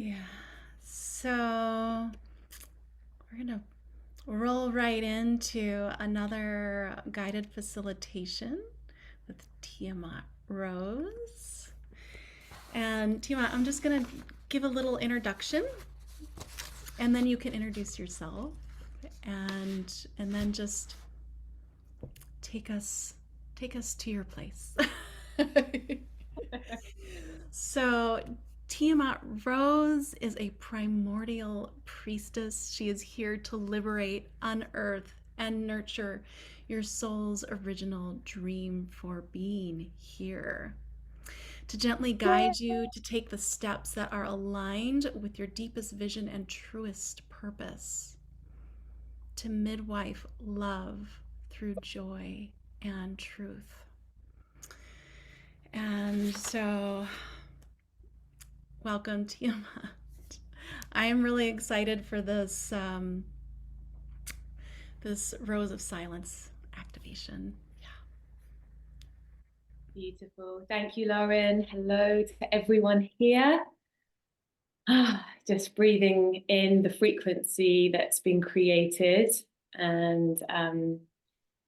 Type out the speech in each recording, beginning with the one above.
Yeah. So we're going to roll right into another guided facilitation with Tiamat Rose. And Tiamat, I'm just going to give a little introduction and then you can introduce yourself and then just take us to your place. So, Tiamat Rose is a primordial priestess. She is here to liberate, unearth, and nurture your soul's original dream for being here. To gently guide you to take the steps that are aligned with your deepest vision and truest purpose. To midwife love through joy and truth. And so, welcome, Tiamat. I am really excited for this Rose of Silence activation. Yeah. Beautiful. Thank you, Lauren. Hello to everyone here. Just breathing in the frequency that's been created and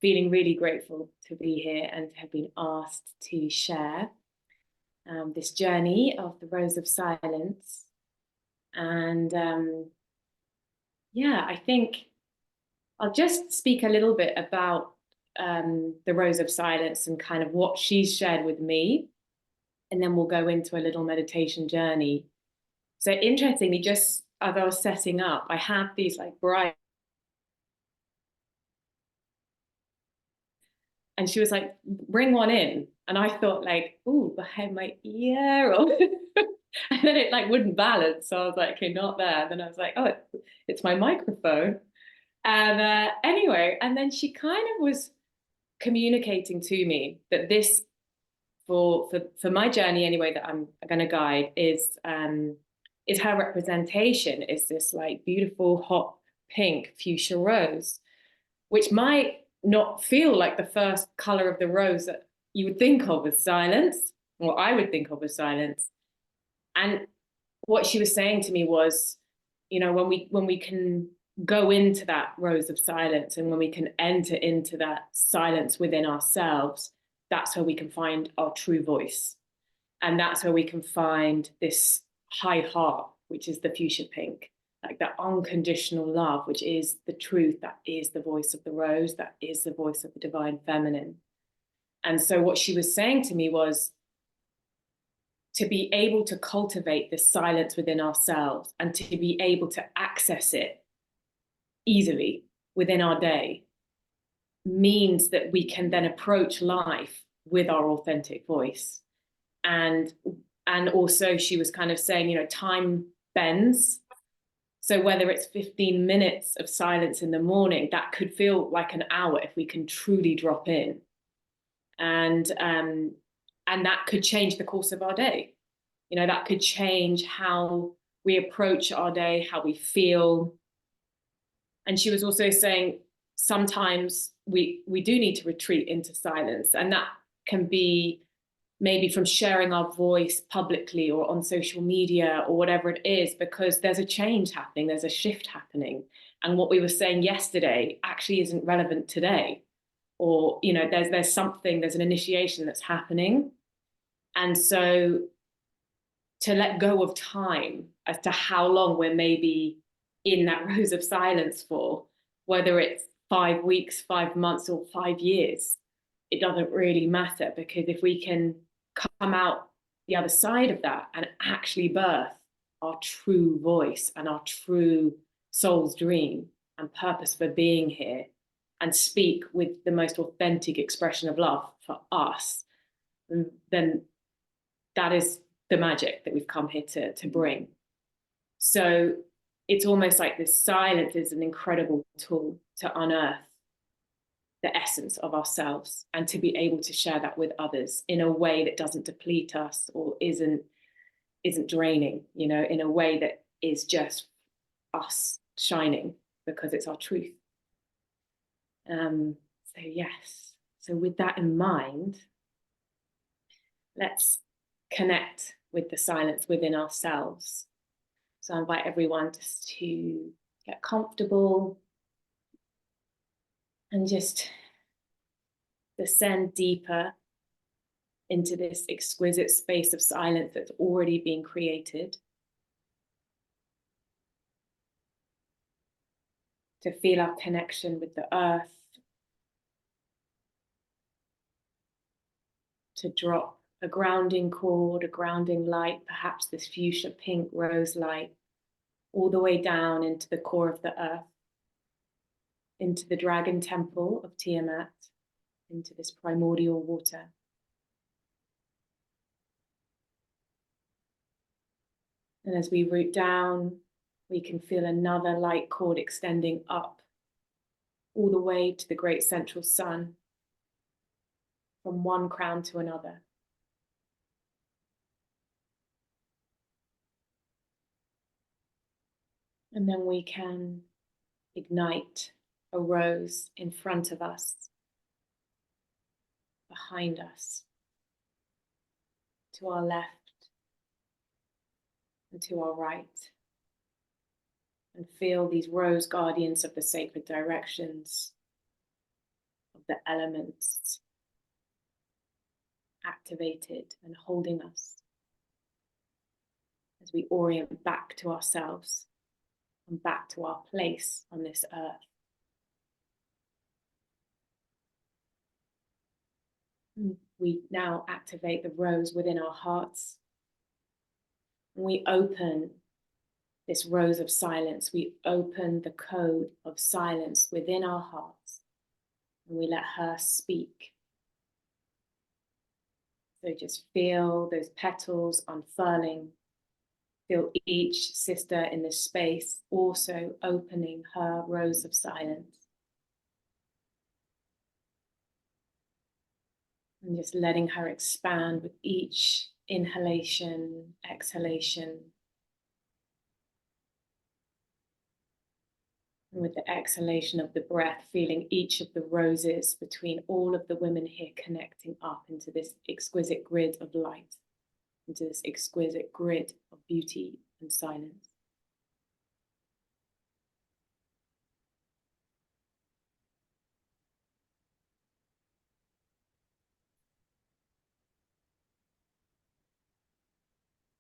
feeling really grateful to be here and to have been asked to share this journey of the Rose of Silence. And yeah, I think I'll just speak a little bit about the Rose of Silence and kind of what she's shared with me. And then we'll go into a little meditation journey. So interestingly, just as I was setting up, I had these like bright, and she was like, bring one in. And I thought like, ooh, behind my ear. Or and then it like wouldn't balance. So I was like, okay, not there. Then I was like, oh, it's my microphone. And anyway, and then she kind of was communicating to me that this for my journey anyway that I'm going to guide is her representation is this like beautiful hot pink fuchsia rose, which might not feel like the first color of the rose that you would think of as silence, or I would think of as silence. And what she was saying to me was, you know, when we can go into that rose of silence and when we can enter into that silence within ourselves, that's where we can find our true voice. And that's where we can find this high heart, which is the fuchsia pink, like that unconditional love, which is the truth, that is the voice of the rose, that is the voice of the divine feminine. And so what she was saying to me was to be able to cultivate this silence within ourselves and to be able to access it easily within our day means that we can then approach life with our authentic voice. And also she was kind of saying, you know, time bends. So whether it's 15 minutes of silence in the morning, that could feel like an hour if we can truly drop in. And that could change the course of our day. You know, that could change how we approach our day, how we feel. And she was also saying sometimes we do need to retreat into silence, and that can be maybe from sharing our voice publicly or on social media or whatever it is, because there's a change happening, there's a shift happening. And what we were saying yesterday actually isn't relevant today. Or, you know, there's something, there's an initiation that's happening. And so to let go of time as to how long we're maybe in that rose of silence for, whether it's 5 weeks, 5 months, or 5 years, it doesn't really matter, because if we can come out the other side of that and actually birth our true voice and our true soul's dream and purpose for being here and speak with the most authentic expression of love for us, then that is the magic that we've come here to bring. So it's almost like this silence is an incredible tool to unearth the essence of ourselves and to be able to share that with others in a way that doesn't deplete us or isn't draining, you know, in a way that is just us shining because it's our truth. So yes, so with that in mind, let's connect with the silence within ourselves. So I invite everyone just to get comfortable and just descend deeper into this exquisite space of silence that's already been created. To feel our connection with the earth. To drop a grounding cord, a grounding light, perhaps this fuchsia pink rose light, all the way down into the core of the earth, into the dragon temple of Tiamat, into this primordial water. And as we root down, we can feel another light cord extending up all the way to the great central sun, from one crown to another. And then we can ignite a rose in front of us, behind us, to our left and to our right. And feel these rose guardians of the sacred directions, of the elements, activated and holding us as we orient back to ourselves and back to our place on this earth. We now activate the rose within our hearts. And we open this rose of silence. We open the code of silence within our hearts. And we let her speak. So just feel those petals unfurling. Feel each sister in this space also opening her rose of silence. And just letting her expand with each inhalation, exhalation. And with the exhalation of the breath, feeling each of the roses between all of the women here connecting up into this exquisite grid of light, into this exquisite grid of beauty and silence.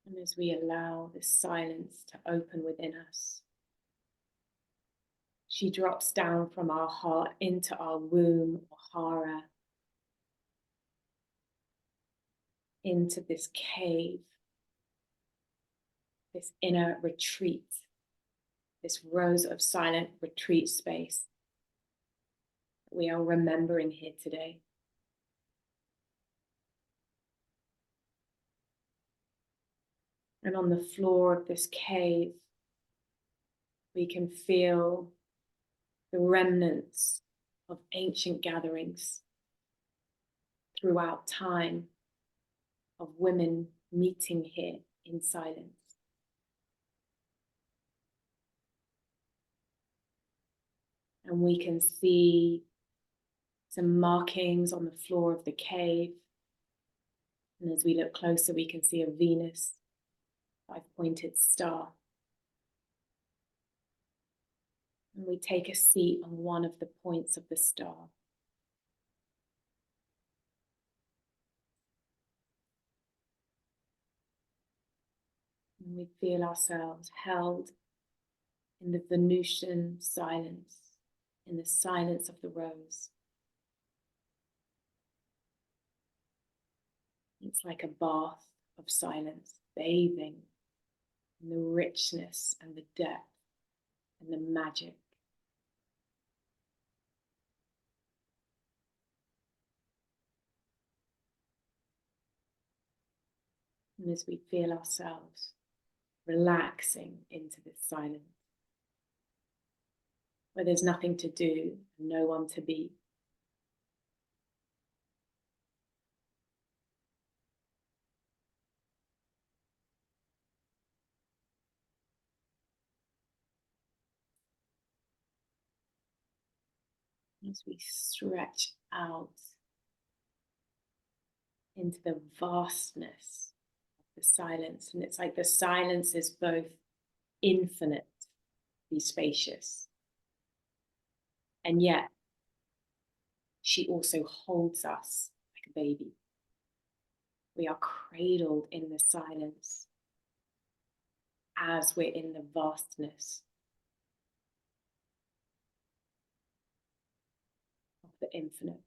And as we allow this silence to open within us, she drops down from our heart into our womb, or hara, into this cave, this inner retreat, this rose of silent retreat space that we are remembering here today. And on the floor of this cave, we can feel the remnants of ancient gatherings throughout time of women meeting here in silence. And we can see some markings on the floor of the cave. And as we look closer, we can see a Venus, five-pointed star. And we take a seat on one of the points of the star. And we feel ourselves held in the Venusian silence, in the silence of the rose. It's like a bath of silence, bathing in the richness and the depth and the magic. And as we feel ourselves relaxing into this silence, where there's nothing to do, no one to be. As we stretch out into the vastness of the silence, and it's like the silence is both infinitely spacious. And yet, she also holds us like a baby. We are cradled in the silence as we're in the vastness of the infinite.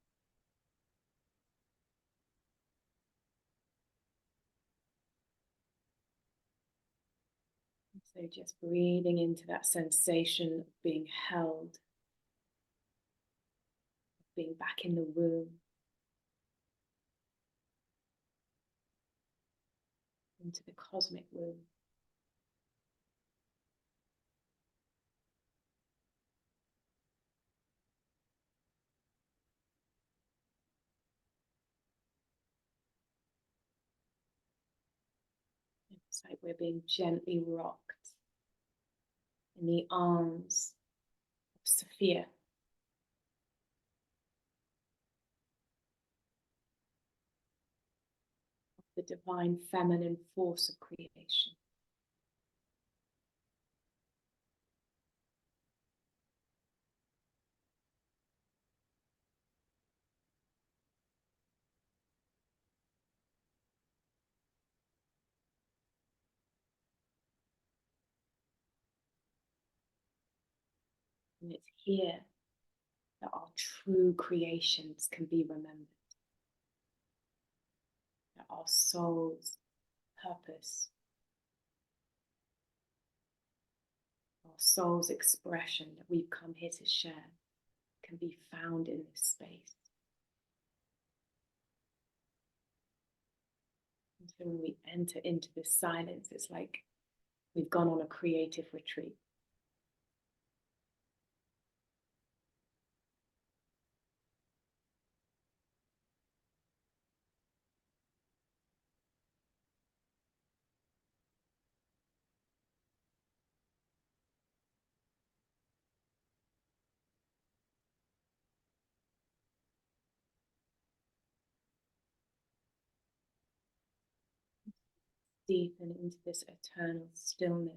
So just breathing into that sensation of being held, being back in the womb, into the cosmic womb. It's like we're being gently rocked in the arms of Sophia. The divine feminine force of creation. And it's here that our true creations can be remembered. That our soul's purpose, our soul's expression that we've come here to share can be found in this space. And so when we enter into this silence, it's like we've gone on a creative retreat. Deepen into this eternal stillness.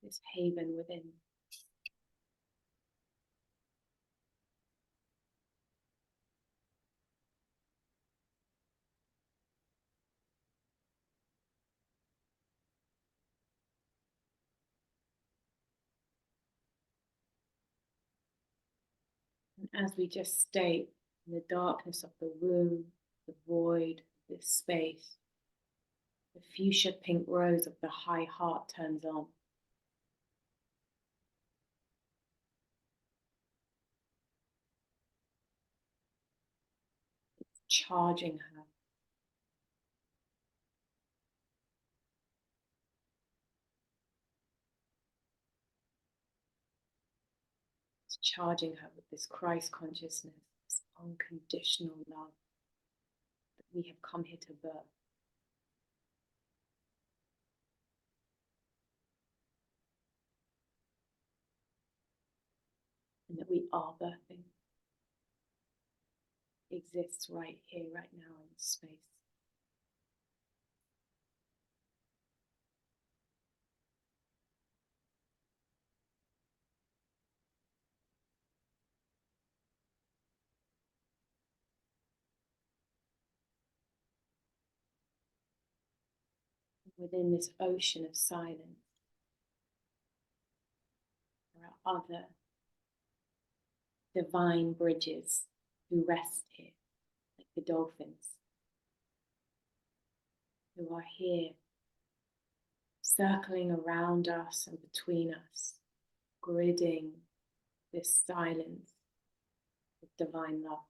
This haven within. And as we just stay in the darkness of the room, the void, this space, the fuchsia pink rose of the high heart turns on. It's charging her. It's charging her with this Christ consciousness, this unconditional love that we have come here to birth. And that we are birthing. Exists right here, right now in this space. Within this ocean of silence, there are other divine bridges who rest here, like the dolphins, who are here, circling around us and between us, gridding this silence with divine love.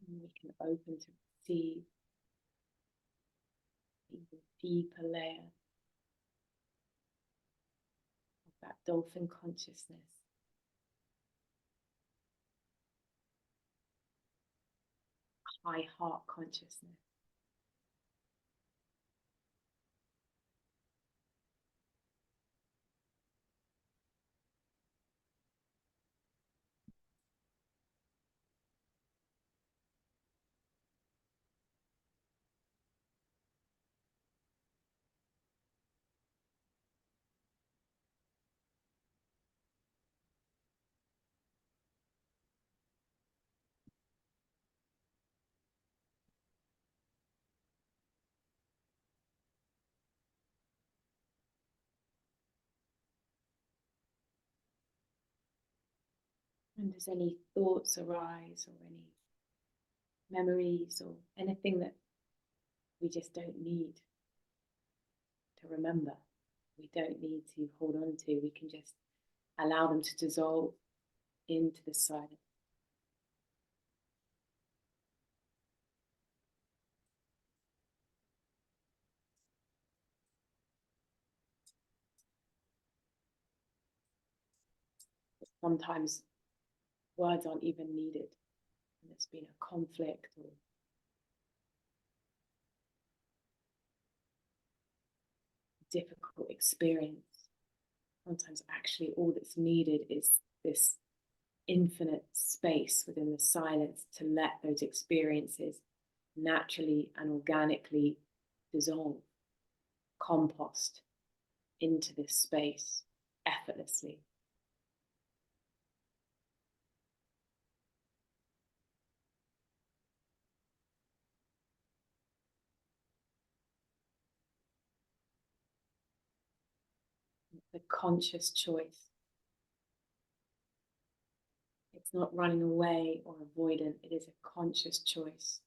And we can open to receive even deeper layer of that dolphin consciousness. High heart consciousness. And does any thoughts arise or any memories or anything that we just don't need to remember? We don't need to hold on to. We can just allow them to dissolve into the silence. Sometimes words aren't even needed. And there's been a conflict or difficult experience. Sometimes actually all that's needed is this infinite space within the silence to let those experiences naturally and organically dissolve, compost into this space effortlessly. The conscious choice. It's not running away or avoidant, it is a conscious choice.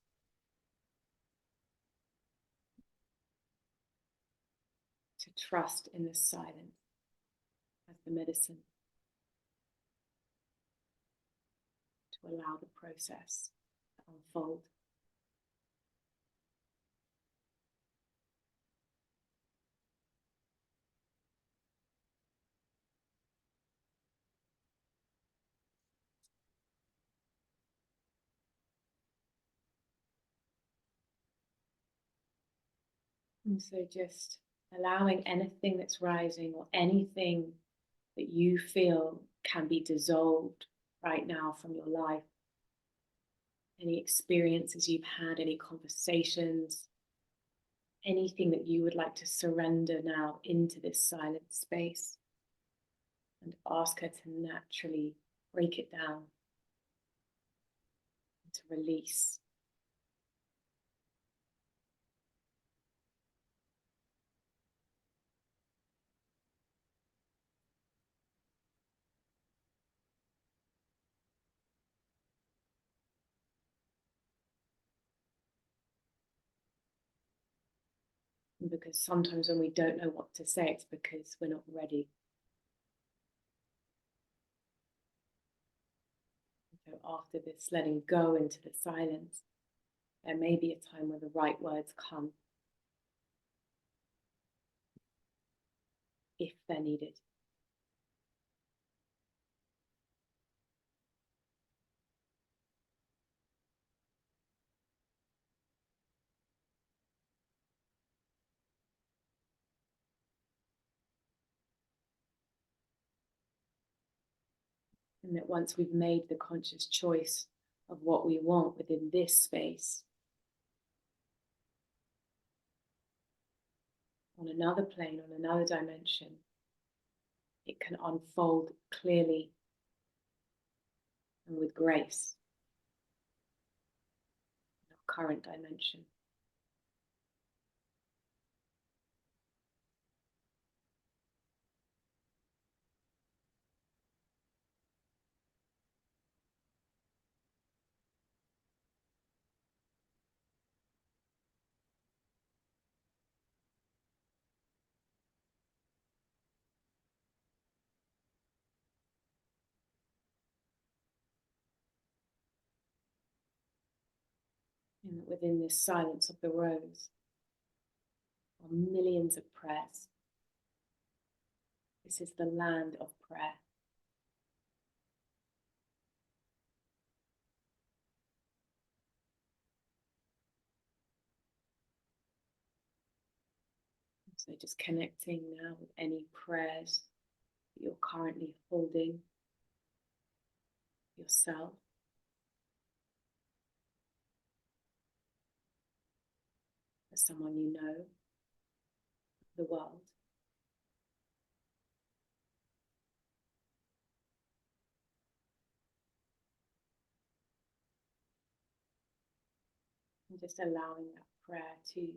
To trust in the silence as the medicine, to allow the process to unfold. And so just allowing anything that's rising or anything that you feel can be dissolved right now from your life. Any experiences you've had, any conversations, anything that you would like to surrender now into this silent space, and ask her to naturally break it down, and to release. And because sometimes when we don't know what to say, it's because we're not ready. So after this letting go into the silence, there may be a time where the right words come, if they're needed. And that once we've made the conscious choice of what we want within this space, on another plane, on another dimension, it can unfold clearly and with grace in our current dimension. And that within this silence of the rose are millions of prayers. This is the land of prayer. So just connecting now with any prayers that you're currently holding yourself, for someone you know, the world. And just allowing that prayer to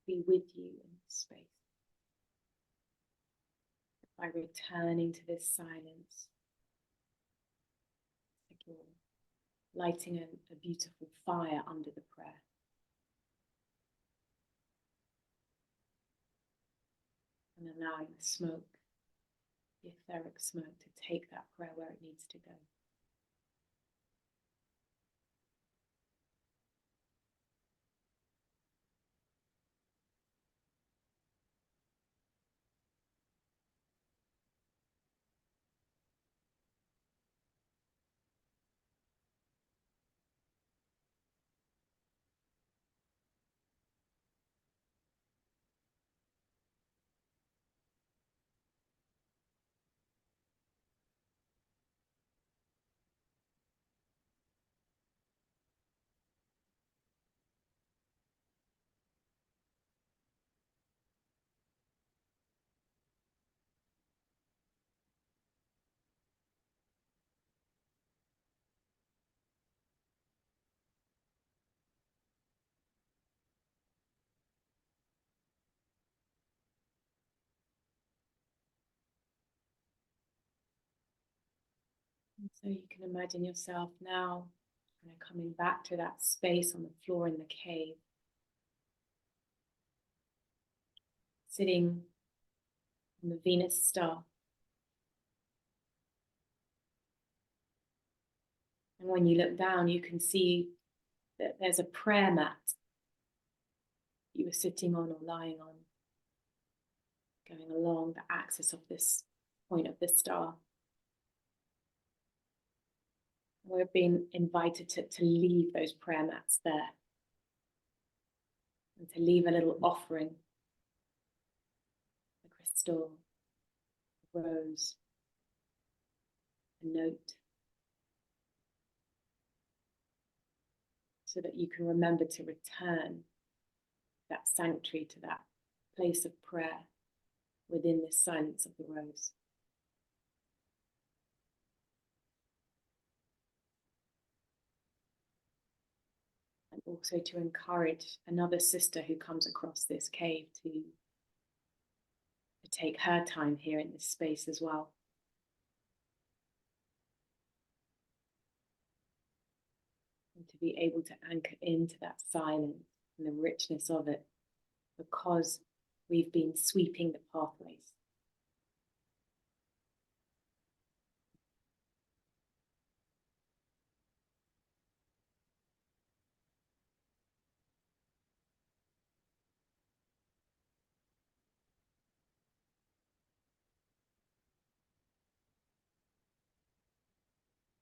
be with you in this space. By returning to this silence, for lighting a beautiful fire under the prayer. And allowing the smoke, the etheric smoke, to take that prayer where it needs to go. And so you can imagine yourself now kind of coming back to that space on the floor in the cave, sitting on the Venus star. And when you look down, you can see that there's a prayer mat you were sitting on or lying on, going along the axis of this point of the star. We're being invited to leave those prayer mats there and to leave a little offering, a crystal, a rose, a note, so that you can remember to return that sanctuary, to that place of prayer within the silence of the rose. And also to encourage another sister who comes across this cave to take her time here in this space as well. And to be able to anchor into that silence and the richness of it, because we've been sweeping the pathways.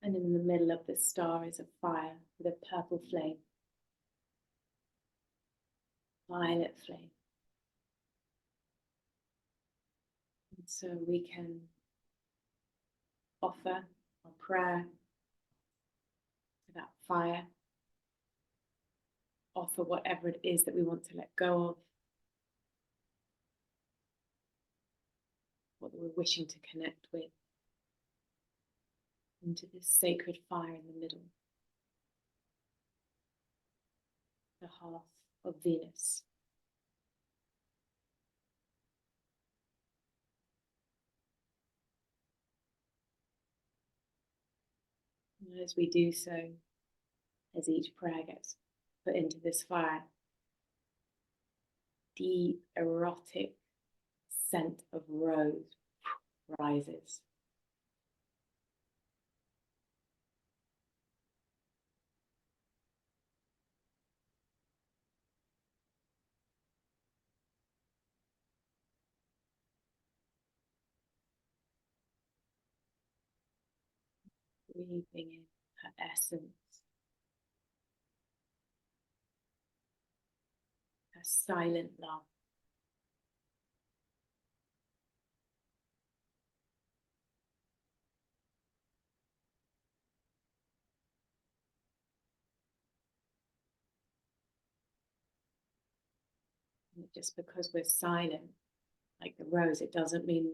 And in the middle of the star is a fire with a purple flame, violet flame. And so we can offer our prayer to that fire, offer whatever it is that we want to let go of, what we're wishing to connect with, into this sacred fire in the middle, the hearth of Venus. And as we do so, as each prayer gets put into this fire, deep erotic scent of rose rises. Breathing in her essence, her silent love. And just because we're silent, like the rose, it doesn't mean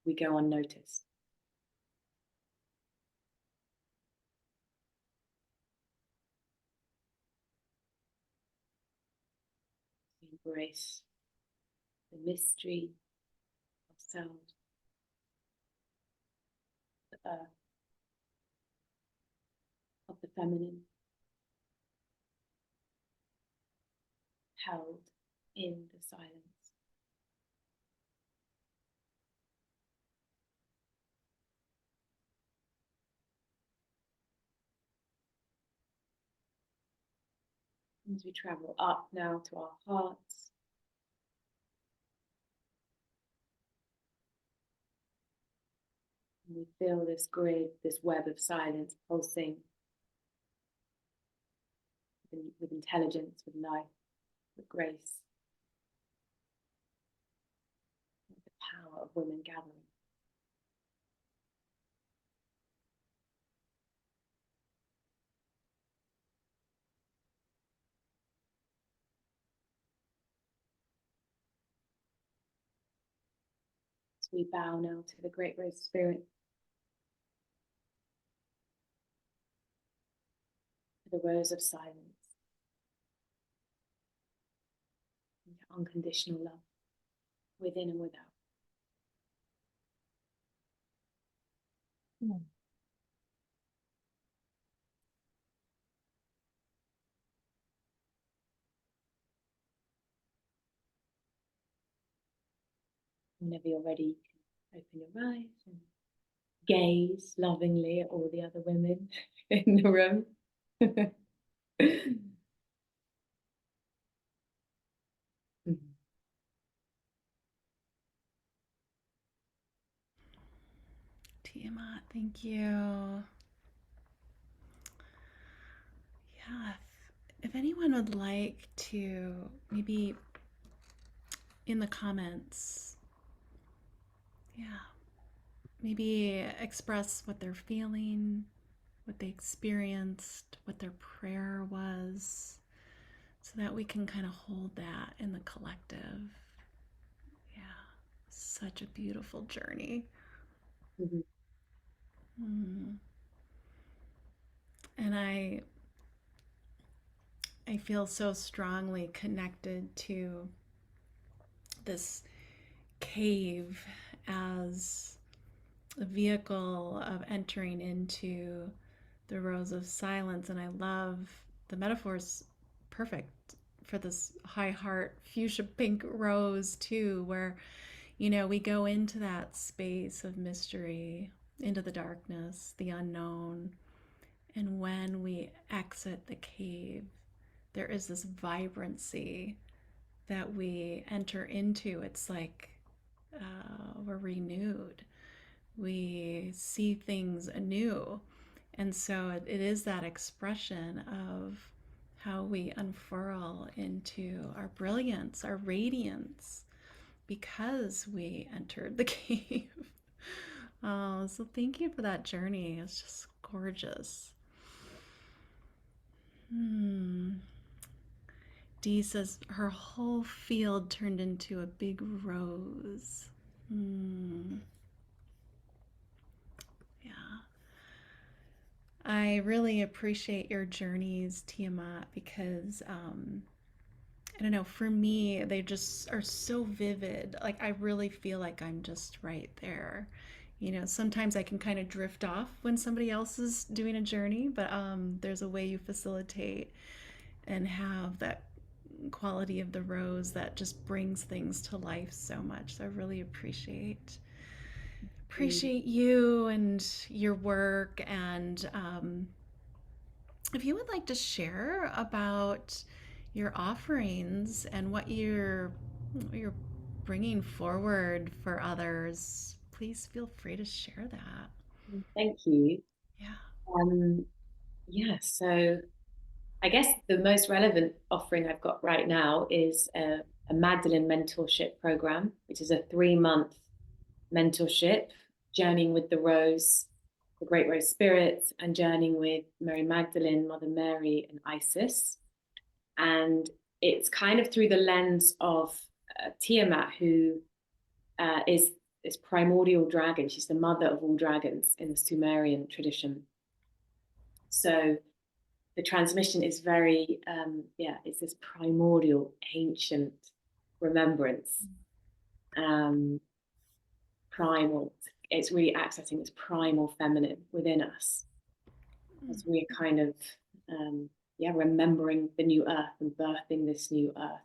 we go unnoticed. We embrace the mystery of sound, the earth, of the feminine, held in the silence. As we travel up now to our hearts, and we feel this grid, this web of silence pulsing with intelligence, with life, with grace, with the power of women gathering. As we bow now to the Great Rose Spirit, to the rose of silence, into unconditional love, within and without. Whenever you're ready, you can open your eyes and gaze lovingly at all the other women in the room. Tiamat, thank you. Yeah, if anyone would like to maybe in the comments, yeah, maybe express what they're feeling, what they experienced, what their prayer was, so that we can kind of hold that in the collective. Yeah, such a beautiful journey. Mm. And I feel so strongly connected to this cave as a vehicle of entering into the rose of silence. And I love the metaphors, perfect for this high heart fuchsia pink rose too, where we go into that space of mystery, into the darkness, the unknown. And when we exit the cave, there is this vibrancy that we enter into. It's like we're renewed. We see things anew. And so it is that expression of how we unfurl into our brilliance, our radiance, because we entered the cave. Oh, so thank you for that journey. It's just gorgeous. Dee says her whole field turned into a big rose. Yeah. I really appreciate your journeys, Tiamat, because I don't know, for me, they just are so vivid. Like, I really feel like I'm just right there. Sometimes I can kind of drift off when somebody else is doing a journey, but there's a way you facilitate and have that quality of the rose that just brings things to life so much. So I really appreciate you and your work. And if you would like to share about your offerings and what you're bringing forward for others, please feel free to share that. Thank you. Yeah. Yeah, so I guess the most relevant offering I've got right now is a Magdalene mentorship program, which is a 3-month mentorship, journeying with the Rose, the Great Rose Spirit, and journeying with Mary Magdalene, Mother Mary, and Isis. And it's kind of through the lens of Tiamat, who is this primordial dragon. She's the mother of all dragons in the Sumerian tradition. So the transmission is very, it's this primordial, ancient remembrance. Primal. It's really accessing this primal feminine within us. as we're kind of remembering the new earth and birthing this new earth.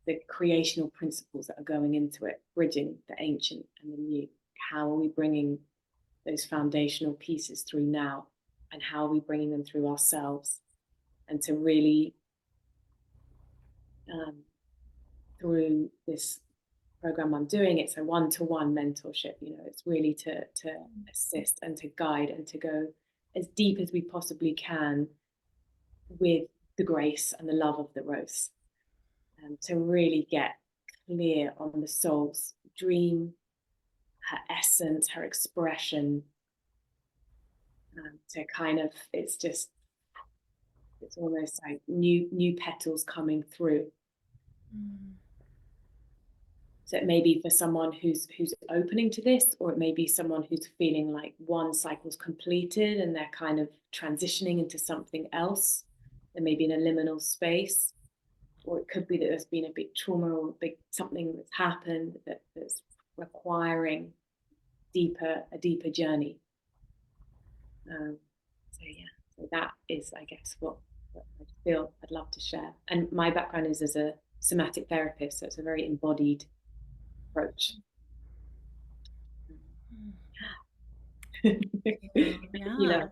The creational principles that are going into it, bridging the ancient and the new. How are we bringing those foundational pieces through now, and how are we bringing them through ourselves? And to really, through this program I'm doing, it's a one-to-one mentorship. It's really to assist and to guide and to go as deep as we possibly can with the grace and the love of the rose, to really get clear on the soul's dream, her essence, her expression, to kind of, it's almost like new petals coming through. So it may be for someone who's opening to this, or it may be someone who's feeling like one cycle's completed and they're kind of transitioning into something else. There may be in a liminal space, or it could be that there's been a big trauma or a big something that's happened that's requiring a deeper journey. So that is, I guess, what I feel I'd love to share. And my background is as a somatic therapist, so it's a very embodied approach. Yeah.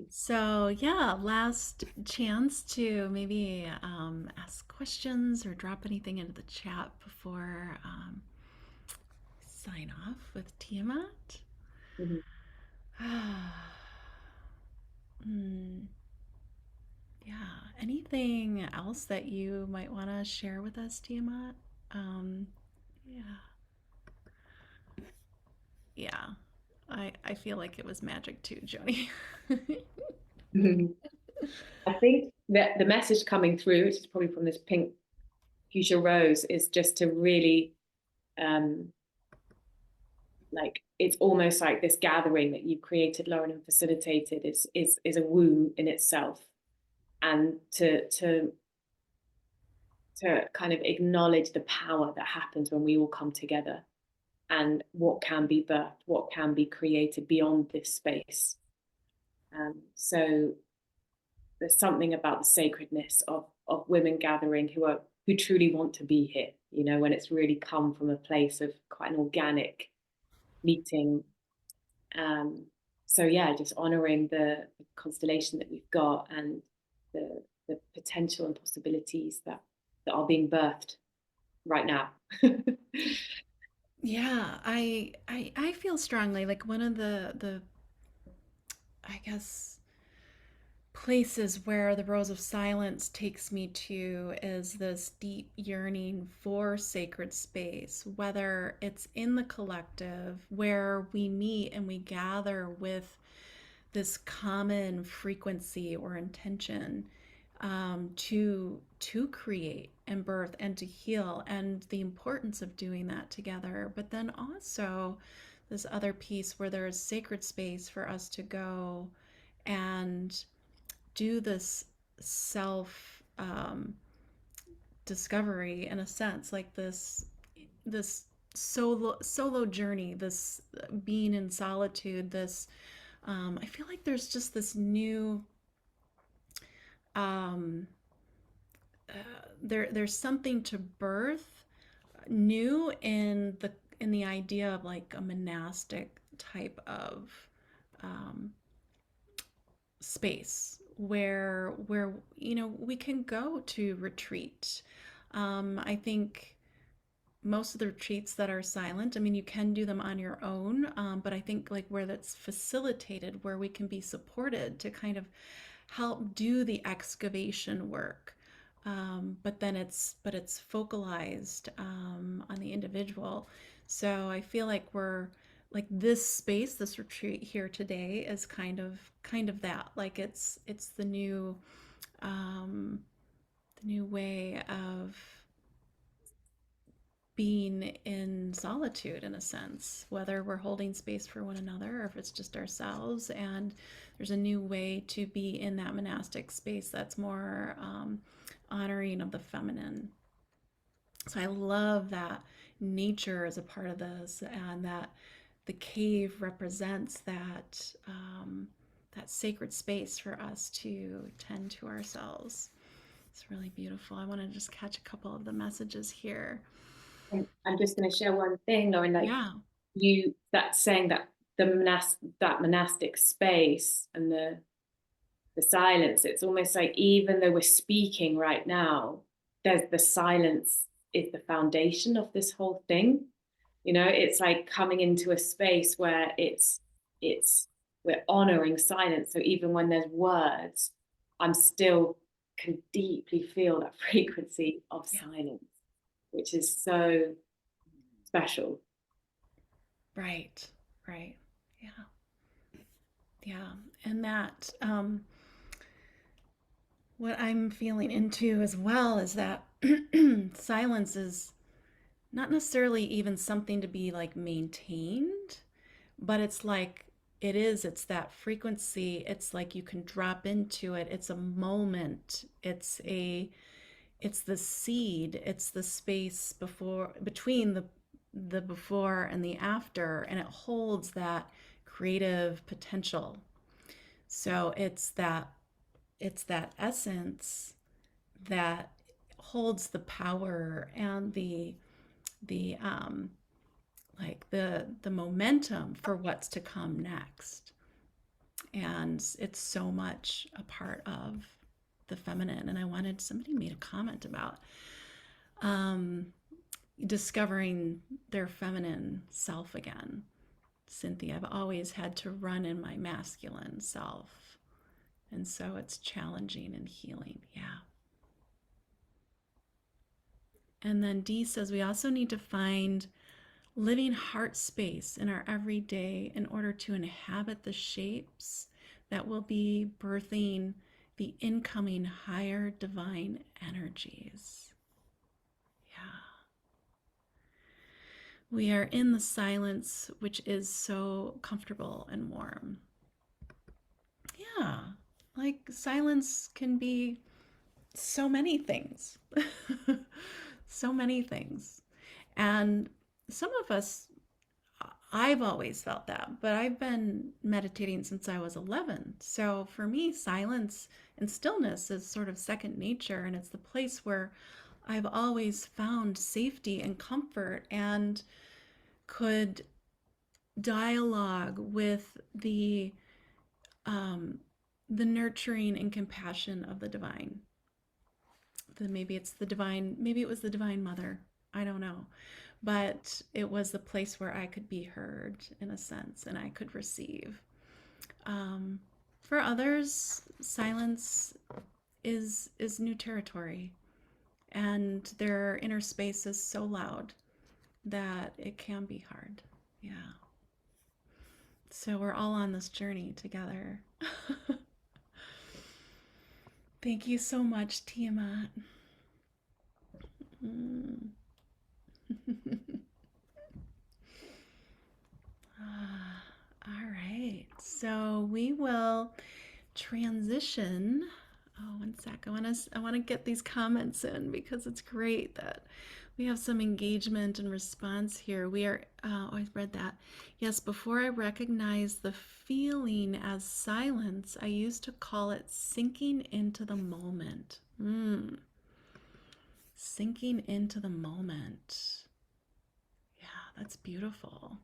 So last chance to maybe ask questions or drop anything into the chat before sign off with Tiamat. Yeah. Anything else that you might want to share with us, Tiamat? Yeah. Yeah. I feel like it was magic too, Joni. I think that the message coming through, which is probably from this pink fuchsia rose, is just to really, like, it's almost like this gathering that you've created, Lauren, and facilitated is a womb in itself, and to kind of acknowledge the power that happens when we all come together, and what can be birthed, what can be created beyond this space. So there's something about the sacredness of women gathering who truly want to be here, when it's really come from a place of quite an organic meeting. So just honoring the constellation that we've got, and the potential and possibilities that are being birthed right now. Yeah, I feel strongly like one of the I guess places where the Rose of Silence takes me to is this deep yearning for sacred space, whether it's in the collective where we meet and we gather with this common frequency or intention, to create and birth and to heal, and the importance of doing that together. But then also this other piece where there's sacred space for us to go and do this self discovery, in a sense, like this solo journey, this being in solitude, this I feel like there's just this new there's something to birth new in the idea of like a monastic type of space where we can go to retreat. I think most of the retreats that are silent, I mean, you can do them on your own, but I think like where that's facilitated, where we can be supported to kind of help do the excavation work. But then it's focalized on the individual. So I feel like we're like this space, this retreat here today is kind of that. Like it's the new way of being in solitude, in a sense, whether we're holding space for one another or if it's just ourselves. And there's a new way to be in that monastic space that's more honoring of the feminine. So I love that nature is a part of this, and that the cave represents that sacred space for us to tend to ourselves. It's really beautiful. I want to just catch a couple of the messages here. And I'm just going to share one thing, Lauren. Like Yeah. that saying that that monastic space and the silence. It's almost like even though we're speaking right now, there's the silence is the foundation of this whole thing. You know, it's like coming into a space where it's we're honoring silence. So even when there's words, I'm still can deeply feel that frequency of Yeah. silence, which is so special. Right. Right. Yeah. Yeah. And that, what I'm feeling into as well is that silence is not necessarily even something to be like maintained, but it's that frequency. It's like you can drop into it. It's a moment. It's the seed. It's the space between the before and the after, and it holds that creative potential. So it's that essence that holds the power and the like the momentum for what's to come next. And it's so much a part of the feminine. And I wanted somebody made a comment about um, discovering their feminine self again. Cynthia, I've always had to run in my masculine self. And so it's challenging and healing. Yeah. And then Dee says we also need to find living heart space in our everyday in order to inhabit the shapes that will be birthing the incoming higher divine energies. Yeah. We are in the silence, which is so comfortable and warm. Yeah. Like silence can be so many things. So many things. And some of us, I've always felt that, but I've been meditating since I was 11. So for me, silence and stillness is sort of second nature, and it's the place where I've always found safety and comfort and could dialogue with um, the nurturing and compassion of the divine. Maybe it's the divine, maybe it was the divine mother. I don't know. But it was the place where I could be heard in a sense and I could receive. Um, for others, silence is new territory, and their inner space is so loud that it can be hard. Yeah. So we're all on this journey together. Thank you so much, Tiamat. Mm. All right. So we will transition. Oh, one sec. I want to get these comments in because it's great that we have some engagement and response here. We are. Oh, I read that. Yes. Before I recognized the feeling as silence, I used to call it sinking into the moment. Sinking into the moment. Yeah, that's beautiful.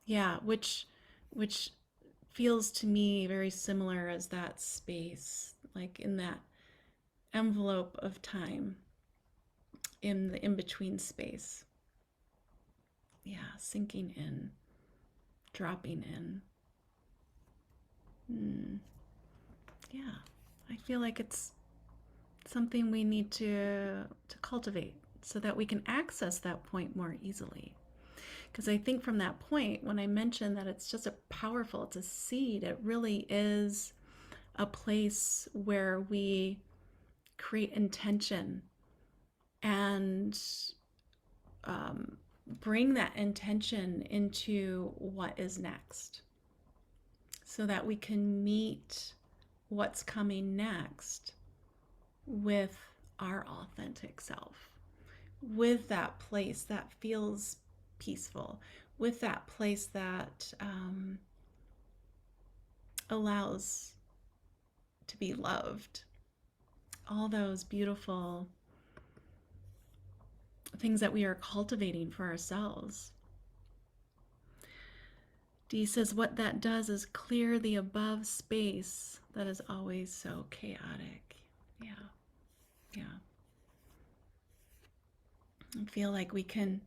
Yeah, which feels to me very similar as that space, like in that envelope of time, in the in between space. Yeah, sinking in, dropping in. Yeah, I feel like it's something we need to cultivate so that we can access that point more easily. Because I think from that point, when I mentioned that it's just it's a seed, it really is a place where we create intention and bring that intention into what is next so that we can meet what's coming next with our authentic self, with that place that feels peaceful, with that place that allows to be loved. All those beautiful things that we are cultivating for ourselves. Dee says what that does is clear the above space that is always so chaotic. Yeah, yeah. I feel like we can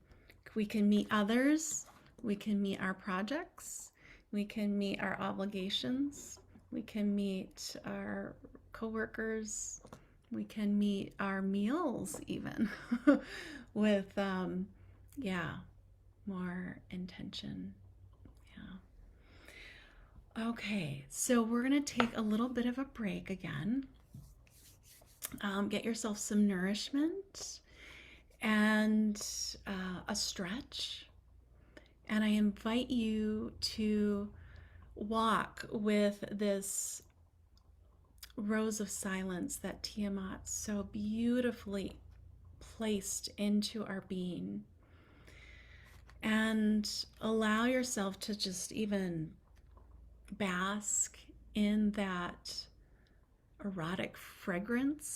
meet others, we can meet our projects, we can meet our obligations, we can meet our coworkers, we can meet our meals even with yeah, more intention. Yeah. Okay, so we're gonna take a little bit of a break again. Get yourself some nourishment and a stretch. And I invite you to walk with this rose of silence that Tiamat so beautifully placed into our being. And allow yourself to just even bask in that erotic fragrance